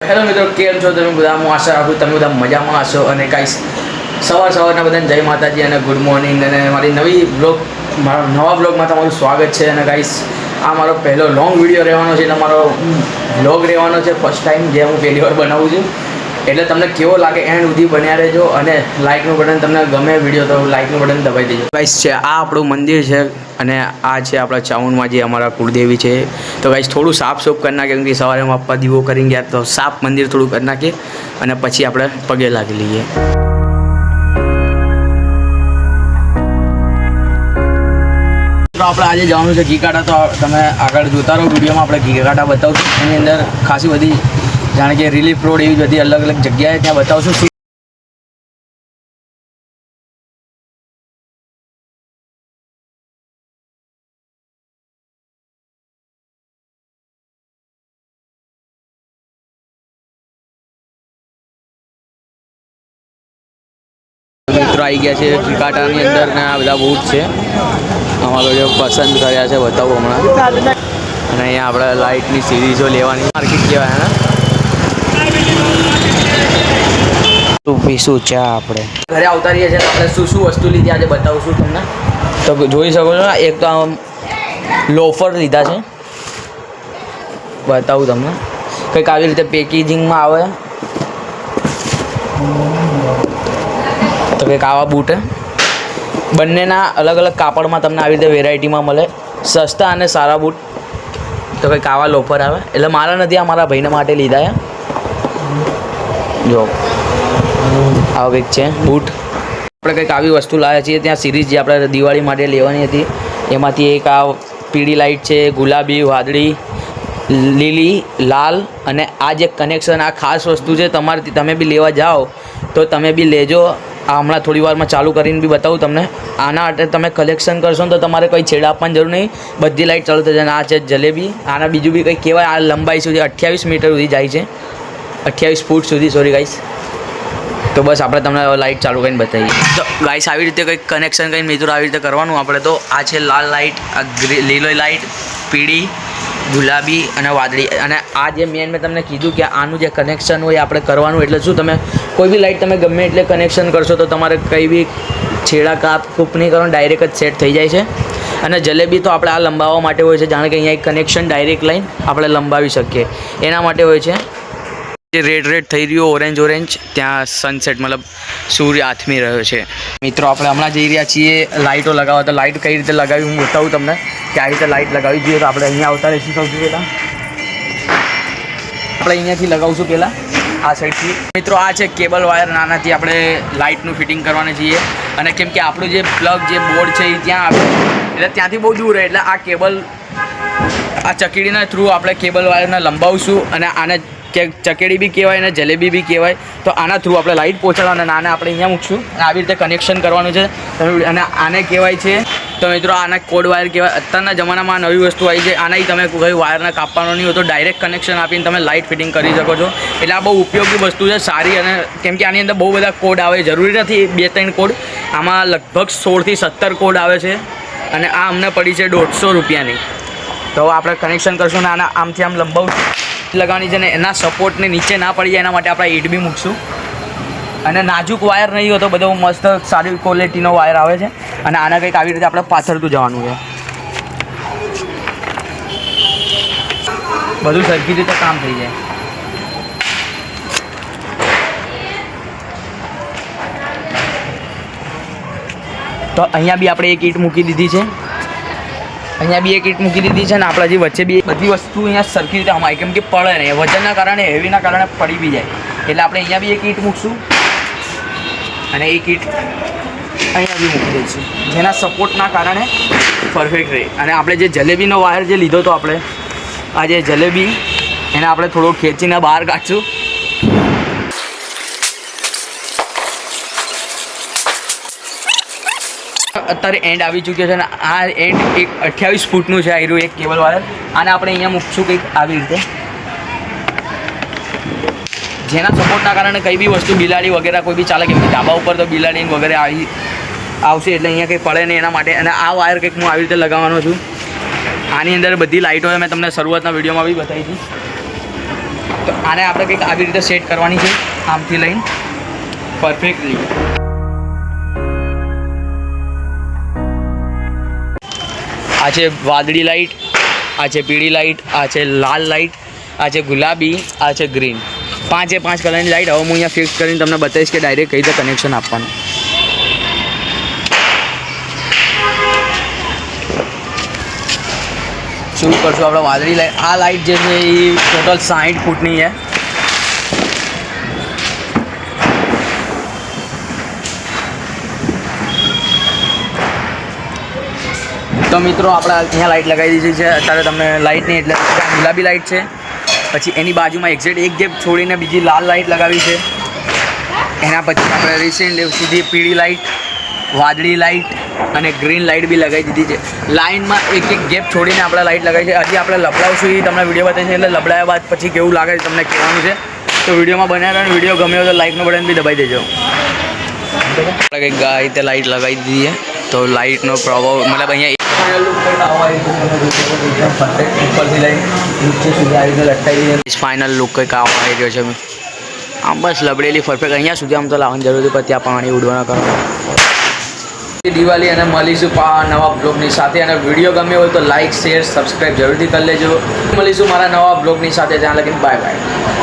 Hello મિત્રો, કેમ છો તમે બધા? હું આશા રાખું તમે બધા મજામાં હશો. અને ગાઈસ સવારના બધાને જય માતાજી અને ગુડ મોર્નિંગ. અને મારી મારા નવા બ્લોગમાં તમારું સ્વાગત છે. અને ગાઈસ આ મારો પહેલો લોંગ વિડીયો રહેવાનો છે, એટલે મારો બ્લોગ રહેવાનો છે ફર્સ્ટ ટાઈમ, જે હું પહેલી વાર બનાવું છું. એટલે તમને કેવો લાગે એન્ડ સુધી બન્યા રહેજો. અને લાઇકનું બટન તમને ગમે વિડીયો તો લાઇકનું બટન દબાવી દેજો. ગાઈસ છે આ આપણું મંદિર છે અને આ છે આપણા ચાઉનમાં જે અમારા કુળદેવી છે. તો ગાઈસ થોડું સાફ સૂફ કરી નાખીએ, કેમ કે સવારે પપ્પા દીવો કરીને ગયા તો સાફ મંદિર થોડું કરી નાખીએ અને પછી આપણે પગે લાગી લઈએ. તો આપણે આજે જવાનું છે ઘીકાટા. તો તમે આગળ જોતા રહો વિડીયોમાં, આપણે ઘીકાટા બતાવશું. એની અંદર ખાસી બધી જાણે કે રિલીફ રોડ એવી બધી અલગ અલગ જગ્યાએ ત્યાં બતાવશું. મિત્રો આવી ગયા છે ઘીકાટાની અંદર ને આ બધા બૂટ છે અમારો જે પસંદ કર્યા છે બતાવું હમણાં. અને અહીંયા આપણે લાઇટની સિરીઝો લેવાની માર્કેટ કહેવાય ને. શું પીશું ચા? આપણે ઘરે આવતા રહીએ છીએ. આપણે શું શું વસ્તુ લીધી આજે બતાવશું તમને. તો જોઈ શકો છો, એક તો આમ લોફર લીધા છે, બતાવું તમને. કંઈક આવી રીતે પેકેજિંગમાં આવે તો કંઈક આવા બૂટ બંનેના અલગ અલગ કાપડમાં તમને આવી રીતે વેરાયટીમાં મળે, સસ્તા અને સારા બૂટ. તો કંઈક આવા લોફર આવે, એટલે મારા નથી, આ મારા ભાઈને માટે લીધા છે. જો આવા કંઈક છે બૂટ. આપણે કંઈક આવી વસ્તુ લાવ્યા છીએ ત્યાં સિરીઝ જે આપણે દિવાળી માટે લેવાની હતી, એમાંથી એક આ પીળી લાઇટ છે, ગુલાબી, વાદળી, લીલી, લાલ. અને આ જે કનેક્શન, આ ખાસ વસ્તુ છે તમારે, તમે બી લેવા જાઓ તો તમે બી લેજો. આ હમણાં થોડી વારમાં ચાલુ કરીને બી બતાવું તમને. આના માટે તમે કલેક્શન કરશો ને તો તમારે કંઈ છેડા આપવાની જરૂર નહીં, બધી લાઇટ ચાલુ થઈ જાય. આ છે જલેબી. આના બીજું બી કંઈ કહેવાય. આ લંબાઈ સુધી 28 મીટર સુધી જાય છે, 28 ફૂટ સુધી, સોરી ગાઈસ. તો બસ આપણે તમને લાઇટ ચાલુ કરીને બતાવીએ. તો ગાઈસ આવી રીતે કંઈક કનેક્શન કરીને મિત્રો આવી રીતે કરવાનું આપણે. તો આ છે લાલ લાઇટ, આ લીલો લાઇટ, પીળી, ગુલાબી અને વાદળી. અને આ જે મેન મેં તમને કીધું કે આનું જે કનેક્શન હોય આપણે કરવાનું. એટલે શું, તમે કોઈ બી લાઇટ તમે ગમે એટલે કનેક્શન કરશો તો તમારે કંઈ બી છેડા કાપ કૂપ નહીં કરવાનું, ડાયરેક્ટ જ સેટ થઈ જાય છે. અને જલેબી તો આપણે આ લંબાવવા માટે હોય છે, જાણે કે અહીંયા એક કનેક્શન ડાયરેક્ટ લાઈન આપણે લંબાવી શકીએ એના માટે હોય છે. જે રેડ થઈ રહ્યો, ઓરેન્જ ત્યાં સનસેટ મતલબ સૂર્ય આથમી રહ્યો છે. મિત્રો આપણે હમણાં જઈ રહ્યા છીએ લાઇટો લગાવવા. તો લાઇટ કઈ રીતે લગાવી હું બતાવું તમને કે આ રીતે લાઇટ લગાવી જોઈએ. તો આપણે અહીંયા આવતા રહીશું સૌથી પહેલાં. આપણે અહીંયાથી લગાવશું પહેલાં આ સાઈડથી. મિત્રો આ છે કેબલ વાયર, નાનાથી આપણે લાઇટનું ફિટિંગ કરવાની છીએ. અને કેમ કે આપણું જે પ્લગ જે બોર્ડ છે એ ત્યાં આવે એટલે ત્યાંથી બહુ દૂર રહે, એટલે આ કેબલ આ ચકીડીના થ્રુ આપણે કેબલ વાયરને લંબાવશું. અને આને કે ચકેડી બી કહેવાય અને જલેબી બી કહેવાય. તો આના થ્રુ આપણે લાઇટ પહોંચાડવા અને આને આપણે અહીંયા મૂકશું અને આવી રીતે કનેક્શન કરવાનું છે. અને આને કહેવાય છે, તો મિત્રો આના કોડ વાયર કહેવાય. અત્યારના જમાનામાં નવી વસ્તુ આવી છે, આનાથી તમે કોઈ વાયરને કાપવાનો નહીં હોય તો ડાયરેક્ટ કનેક્શન આપીને તમે લાઇટ ફિટિંગ કરી શકો છો. એટલે આ બહુ ઉપયોગી વસ્તુ છે, સારી. અને કેમ કે આની અંદર બહુ બધા કોડ આવે, જરૂરી નથી 2-3 કોડ, આમાં લગભગ 16 થી 17 કોડ આવે છે. અને આ અમને પડી છે 150 રૂપિયાની. તો આપણે કનેક્શન કરશું ને આના આમથી આમ લંબાવશું લગાવવાની છે ને એના સપોર્ટને નીચે ના પડી જાય એના માટે આપણે ઈંટ બી મૂકશું. અને નાજુક વાયર નહીં હોય તો બધો મસ્ત સારી ક્વોલિટીનો વાયર આવે છે. અને આને કંઈક આવી રીતે આપણે પાછળતું જવાનું છે, બધું સરખી રીતે કામ થઈ જાય. તો અહીંયા બી આપણે એક ઈંટ મૂકી દીધી છે, અહીંયા બી એક ઈંટ મૂકી દીધી છે. ને આપણા જે વચ્ચે બી બધી વસ્તુ અહીંયા સરખી રીતે હમાય, કેમ કે પડે નહીં, વજનના કારણે, હેવીના કારણે પડી બી જાય. એટલે આપણે અહીંયા બી એક ઈંટ મૂકશું અને એક ઈંટ અહીંયા બી મૂકી દઈશું, જેના સપોર્ટના કારણે પરફેક્ટ રહે. અને આપણે જે જલેબીનો વાયર જે લીધો તો આપણે આ જે જલેબી એને આપણે થોડો ખેંચીને બહાર કાઢશું. અત્યારે એન્ડ આવી ચૂક્યો છે અને આ એન્ડ એક 28 ફૂટનું છે આયરું એક કેબલ વાયર. આને આપણે અહીંયા મૂકશું કંઈક આવી રીતે, જેના સપોર્ટના કારણે કંઈ બી વસ્તુ બિલાડી વગેરે કોઈ બી ચાલે, કેમ કે ધાબા ઉપર તો બિલાડી વગેરે આવશે એટલે અહીંયા કંઈ પડે નહીં એના માટે. અને આ વાયર કંઈક હું આવી રીતે લગાવવાનો છું. આની અંદર બધી લાઇટો મેં તમને શરૂઆતના વિડીયોમાં બી બતાવી હતી. તો આને આપણે કંઈક આવી રીતે સેટ કરવાની છે, આમથી લઈને પરફેક્ટલી. આ છે વાદળી લાઇટ, આ છે પીળી લાઇટ, આ છે લાલ લાઇટ, આ છે ગુલાબી, આ છે ગ્રીન. 5 કલરની લાઇટ. હવે હું અહીંયા ફિક્સ કરીને તમને બતાવીશ કે ડાયરેક્ટ કઈ રીતે કનેક્શન આપવાનું. શરૂ કરશું આપણે વાદળી લાઇટ. આ લાઇટ જે છે એ ટોટલ 60 ફૂટની છે. તો મિત્રો આપણે અહીંયા લાઇટ લગાવી દીધી છે. અત્યારે તમને લાઇટ નહીં એટલે ગુલાબી લાઇટ છે. પછી એની બાજુમાં એક્ઝેક્ટ એક ગેપ છોડીને બીજી લાલ લાઇટ લગાવી છે. એના પછી આપણે રિસેન્ટ સીધી પીળી લાઇટ, વાદળી લાઇટ અને ગ્રીન લાઇટ બી લગાવી દીધી છે. લાઇનમાં એક ગેપ છોડીને આપણે લાઇટ લગાવી છે. હજી આપણે લબડાવશું એ તમને વિડીયો બતાવીશું. એટલે લબડાવ્યા બાદ પછી કેવું લાગે છે તમને કહેવાનું છે. તો વિડીયોમાં બન્યા રહો. વિડીયો ગમ્યો તો લાઇકનું બટન બી દબાવી દેજો. આપણે કંઈક આ રીતે લાઇટ લગાવી દીધી છે. તો લાઇટનો પ્રભાવ મતલબ અહીંયા ફાઇનલ લુક કંઈક આવવા આવી રહ્યો છે. આમ બસ લબડેલી પરફેક્ટ અહીંયા સુધી આમ તો લાવવાની જરૂર હતી, પણ ત્યાં પાણી ઉડવાના કારણે. દિવાળી અને મળીશું નવા બ્લોગની સાથે. અને વિડીયો ગમ્યો હોય તો લાઇક, શેર, સબસ્ક્રાઈબ જરૂરથી કરી લેજો. મળીશું મારા નવા બ્લોગની સાથે. ત્યાં લગીને બાય બાય.